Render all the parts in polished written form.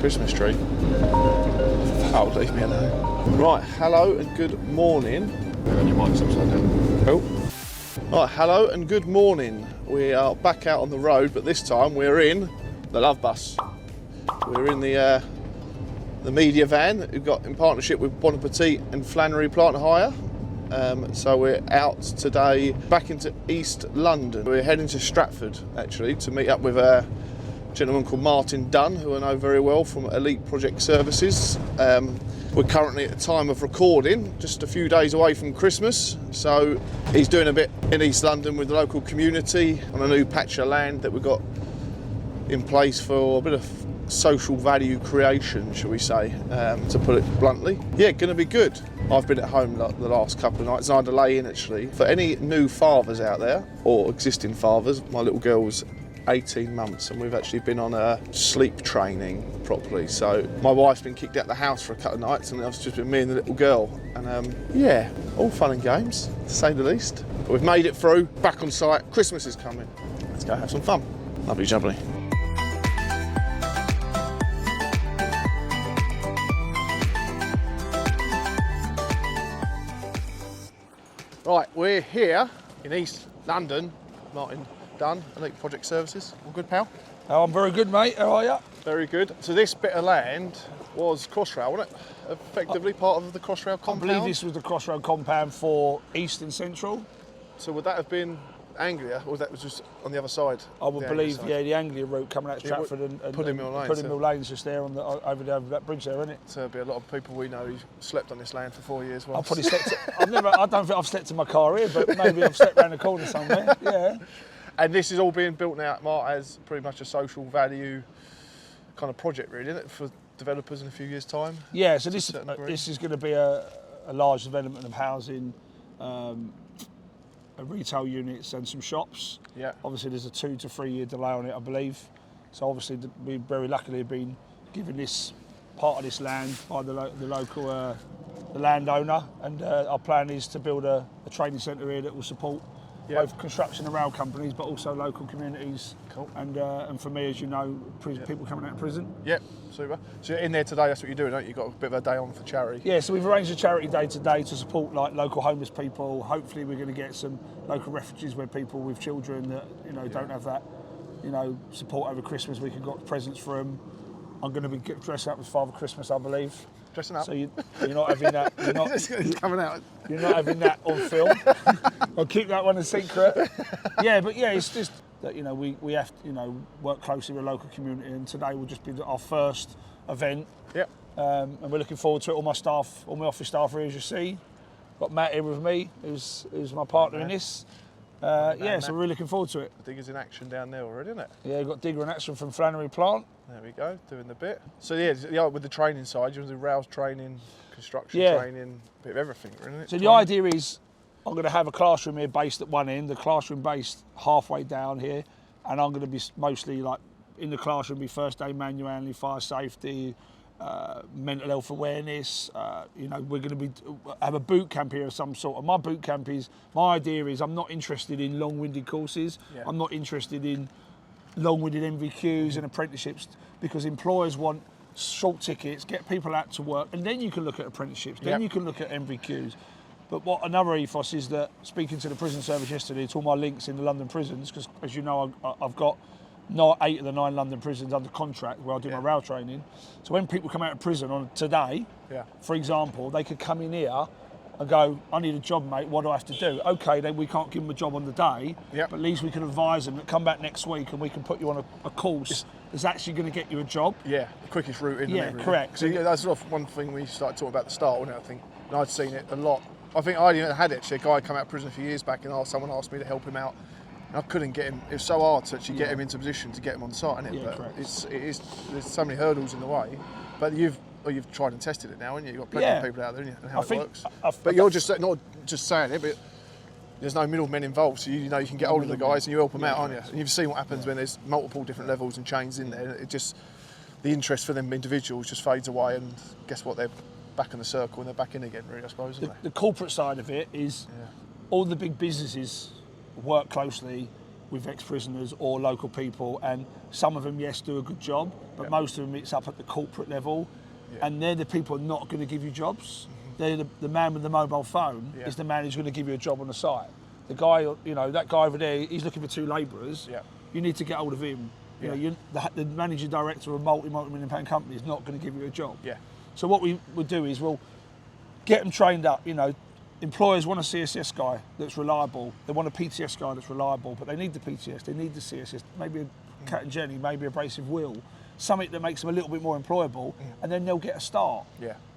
Christmas tree. Oh, leave me alone. Right, hello and good morning. And your mic's upside down. Cool. Right, hello and good morning. We are back out on the road, but this time we're in the Love Bus. We're in the media van that we've got in partnership with Bon Appetit and Flannery Plant Hire. So we're out today back into East London. We're heading to Stratford actually to meet up with a gentleman called Martin Dunne, who I know very well from Elite Project Services. We're currently at the time of recording just a few days away from Christmas, so he's doing a bit in East London with the local community on a new patch of land that we've got in place for a bit of social value creation, shall we say, to put it bluntly. Yeah, going to be good. I've been at home the last couple of nights, and I had to lay in actually. For any new fathers out there, or existing fathers, my little girl's 18 months and we've actually been on a sleep training properly. So my wife's been kicked out of the house for a couple of nights and it's just been me and the little girl. And yeah, all fun and games, to say the least. But we've made it through, back on site, Christmas is coming. Let's go have some fun. Lovely jubbly. Right, we're here in East London. Martin Dunne, Elite Project Services. All good, pal? Oh, I'm very good, mate. How are you? Very good. So this bit of land was Crossrail, wasn't it? Effectively part of the Crossrail compound? I believe this was the Crossrail compound for East and Central. So would that have been Anglia, or that was just on the other side? I would believe, yeah, the Anglia route coming out of Stratford and Pudding Lane's just there on over that bridge there, isn't it? So there'll be a lot of people we know who slept on this land for 4 years once. I've probably slept. I don't think I've slept in my car here, but maybe I've slept around the corner somewhere. Yeah. And this is all being built now, Mark, as pretty much a social value kind of project, really, isn't it, for developers in a few years' time? Yeah. So this is going to be a large development of housing. Retail units and some shops. Yeah. Obviously, there's a 2 to 3 year delay on it, I believe. So obviously, we very luckily have been given this part of this land by the local the landowner, and our plan is to build a training centre here that will support both construction and rail companies, but also local communities. Cool. And for me, as you know, people coming out of prison. Yep, super. So you're in there today. That's what you're doing, don't you? You've got a bit of a day on for charity. Yeah. So we've arranged a charity day today to support like local homeless people. Hopefully, we're going to get some local refugees where people with children that don't have that support over Christmas. We can get presents for them. I'm going to be dressing up as Father Christmas, I believe. Dressing up. So you're not having that. It's coming out. You're not having that on film. I'll keep that one a secret. Yeah, but yeah, it's just that we have to work closely with the local community, and today will just be our first event. Yep. And we're looking forward to it. All my office staff here, as you see. Got Matt here with me, who's my partner in this. So we're really looking forward to it. The digger's in action down there already, isn't it? Yeah, we've got digger in action from Flannery Plant. There we go, doing the bit. So yeah, with the training side, you want to do rails training, construction training, a bit of everything, isn't it? So the idea is, I'm going to have a classroom here based at one end, the classroom based halfway down here, and I'm going to be mostly like in the classroom, be first aid manual handling, fire safety, mental health awareness. We're going to have a boot camp here of some sort. And my idea is I'm not interested in long-winded courses. Yeah. I'm not interested in long-winded MVQs and apprenticeships, because employers want short tickets, get people out to work, and then you can look at apprenticeships, then you can look at MVQs. But what another ethos is that, speaking to the prison service yesterday, to all my links in the London prisons, because as you know, I've got 8 of the 9 London prisons under contract where I do my rail training. So when people come out of prison on today, for example, they could come in here and go, I need a job, mate, what do I have to do? Okay, then we can't give them a job on the day, but at least we can advise them that come back next week and we can put you on a course that's actually going to get you a job. Yeah, the quickest route in. Yeah, correct. So that's sort of one thing we started talking about at the start, wasn't it? I think, and I'd seen it a lot. I think I even had it, actually, a guy come out of prison a few years back and someone asked me to help him out. I couldn't get him. It was so hard to actually get him into position to get him on site, isn't it? Yeah, but there's so many hurdles in the way. But you've tried and tested it now, haven't you? You've got plenty of people out there, and how it works. But you're just not just saying it, but there's no middlemen involved, so you can get hold of the guys and you help them out, aren't you? And you've seen what happens when there's multiple different levels and chains in there. It just, the interest for them individuals just fades away, and guess what? They're back in the circle and they're back in again, really, I suppose. The corporate side of it is all the big businesses work closely with ex-prisoners or local people, and some of them, yes, do a good job, but most of them it's up at the corporate level, and they're the people not going to give you jobs. They're the man with the mobile phone is the man who's going to give you a job on the site. The guy, you know, that guy over there, he's looking for 2 labourers. You need to get hold of him. You know, the managing director of a multi-million pound company is not going to give you a job. So what we would do is we'll get them trained up. You know, employers want a CSS guy that's reliable. They want a PTS guy that's reliable, but they need the PTS, they need the CSS, maybe a cat and jenny, maybe abrasive wheel, something that makes them a little bit more employable, and then they'll get a start.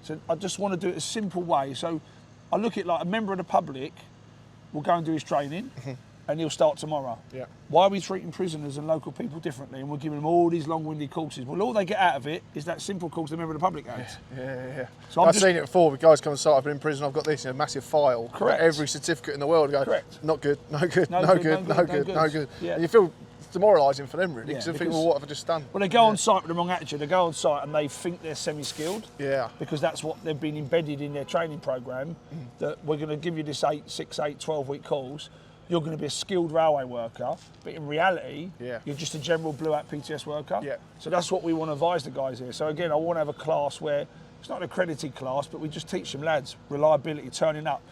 So I just want to do it a simple way. So I look at like a member of the public will go and do his training, and he'll start tomorrow. Why are we treating prisoners and local people differently, and we're giving them all these long-winded courses? Well, all they get out of it is that simple course the member of the public has. So I've seen it before with guys come and start, I've been in prison, I've got this, a massive file. Correct. Every certificate in the world, go, not good, no good, no good, no good. And you feel demoralising for them, really, because they think, well, what have I just done? Well, they go on site with the wrong attitude. They go on site and they think they're semi-skilled. Because that's what they've been embedded in their training programme, that we're going to give you this 6, 8, 12-week course. You're going to be a skilled railway worker, but in reality, you're just a general blue-hat PTS worker. So that's what we want to advise the guys here. So again, I want to have a class where it's not an accredited class, but we just teach them lads reliability, turning up.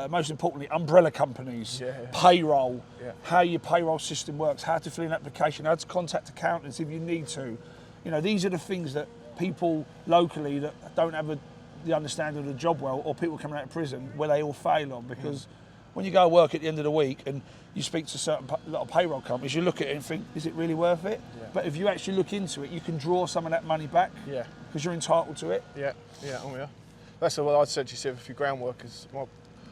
Most importantly, umbrella companies, payroll, how your payroll system works, how to fill in an application, how to contact accountants if you need to. You know, these are the things that people locally that don't have the understanding of the job well, or people coming out of prison, where they all fail on, because when you go work at the end of the week and you speak to a lot of payroll companies, you look at it and think, is it really worth it? But if you actually look into it, you can draw some of that money back because you're entitled to it. That's what I said to you, if you're ground workers, I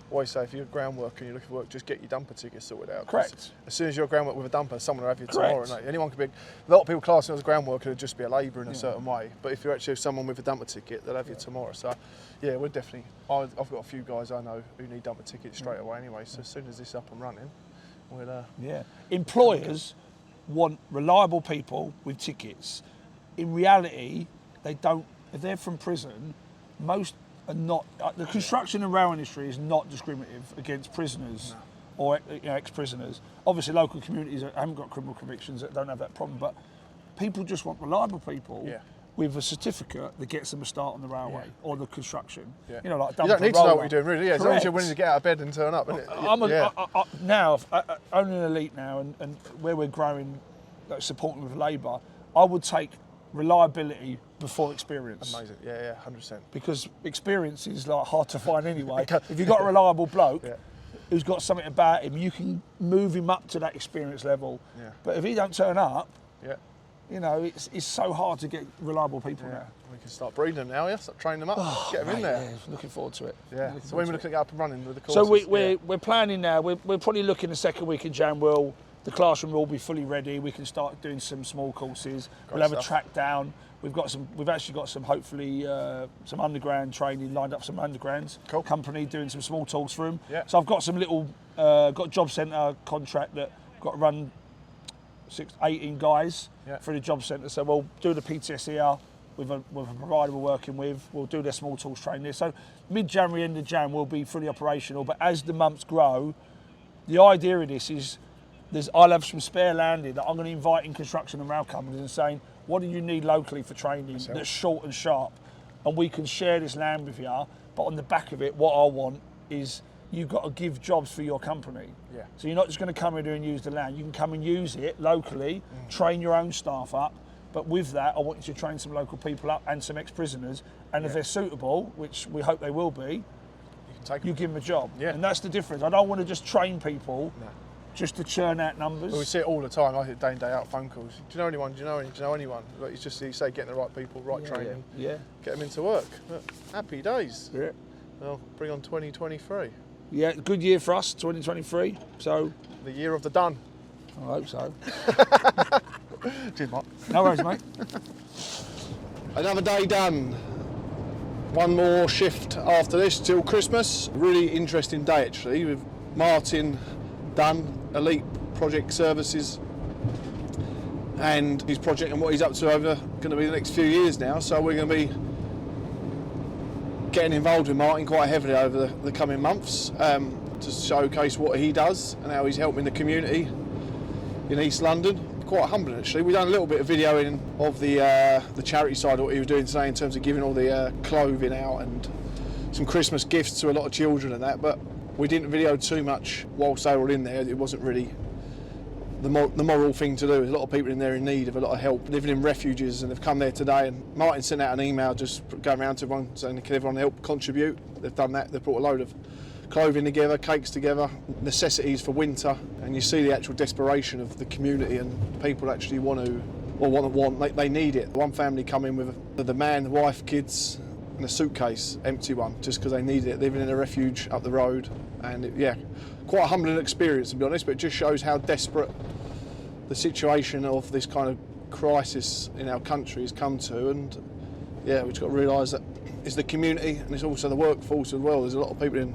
always say if you're a ground worker and you're looking for work, just get your dumper ticket sorted out. Correct. As soon as you're a ground worker with a dumper, someone will have you tomorrow. Anyone can be. A lot of people class me as a ground worker to just be a labourer in a certain way. But if you're actually someone with a dumper ticket, they'll have you tomorrow. So, yeah, we're definitely. I've got a few guys I know who need dumper tickets straight away anyway. So as soon as this is up and running, we'll. Employers want reliable people with tickets. In reality, they don't. If they're from prison, most are not. The construction and rail industry is not discriminative against prisoners or ex-prisoners. Obviously, local communities that haven't got criminal convictions that don't have that problem, but people just want reliable people with a certificate that gets them a start on the railway or the construction. You know, like you don't need to know what you're doing, really. As long as you're willing to get out of bed and turn up. Now, owning an elite now, and where we're growing, supporting with labour, I would take reliability before experience. Amazing, 100%. Because experience is like hard to find anyway. If you've got a reliable bloke who's got something about him, you can move him up to that experience level. But if he don't turn up, you know, it's so hard to get reliable people now. We can start breeding them now, start training them up, get them in there. Yeah, looking forward to it. So when we're looking at up and running with the courses? So we're planning now. We're probably looking the second week in Jan. The classroom will be fully ready. We can start doing some small courses. We'll have a track down. We've actually got some, hopefully, some underground training lined up. Some undergrounds company doing some small talks for them. So I've got some little, got a job centre contract that got to run 18 guys through the job centre. So we'll do the PTS here with a provider we're working with. We'll do their small tools training there. So mid-January, end of Jan, we'll be fully operational. But as the months grow, the idea of this is I'll have some spare land here that I'm going to invite in construction and rail companies and saying, what do you need locally for training that's short and sharp? And we can share this land with you, but on the back of it, what I want is you've got to give jobs for your company. So you're not just going to come in here and use the land. You can come and use it locally, train your own staff up, but with that, I want you to train some local people up and some ex-prisoners, and if they're suitable, which we hope they will be, you give them a job. And that's the difference. I don't want to just train people just to churn out numbers. Well, we see it all the time. I hit day in, day out phone calls. Do you know anyone? Do you know anyone? Like, it's just, you say, getting the right people, right training, get them into work. But happy days. Well, bring on 2023. Good year for us, 2023. So the year of the Dunne. I hope so. Cheers, Mark. No worries, mate. Another day done. One more shift after this till Christmas. Really interesting day, actually, with Martin Dunne, Elite Project Services, and his project and what he's up to over going to be the next few years now. So we're going to be getting involved with Martin quite heavily over the coming months to showcase what he does and how he's helping the community in East London. Quite humbling actually. We've done a little bit of videoing of the charity side of what he was doing today in terms of giving all the clothing out and some Christmas gifts to a lot of children and that, but we didn't video too much whilst they were all in there. It wasn't really the moral thing to do. There's a lot of people in there in need of a lot of help, living in refuges, and they've come there today, and Martin sent out an email just going around to everyone saying, can everyone help contribute? They've done that. They've brought a load of clothing together, cakes together, necessities for winter, and you see the actual desperation of the community, and people actually they need it. One family come in with the man, the wife, kids, and a suitcase, empty one, just because they needed it, living in a refuge up the road. And quite a humbling experience, to be honest, but it just shows how desperate the situation of this kind of crisis in our country has come to. And we've just got to realise that it's the community and it's also the workforce as well. There's a lot of people in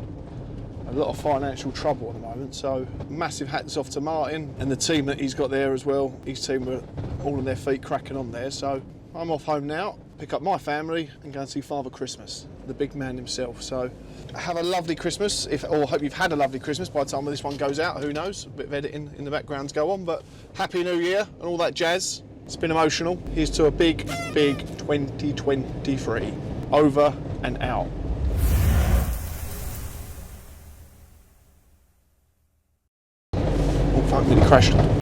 a lot of financial trouble at the moment, so massive hats off to Martin and the team that he's got there as well. His team were all on their feet cracking on there. So I'm off home now, pick up my family and go and see Father Christmas, the big man himself. So have a lovely Christmas, or hope you've had a lovely Christmas by the time this one goes out. Who knows, a bit of editing in the backgrounds go on, but Happy New Year and all that jazz. It's been emotional. Here's to a big 2023. Over and out. Oh, fuck, nearly crashed.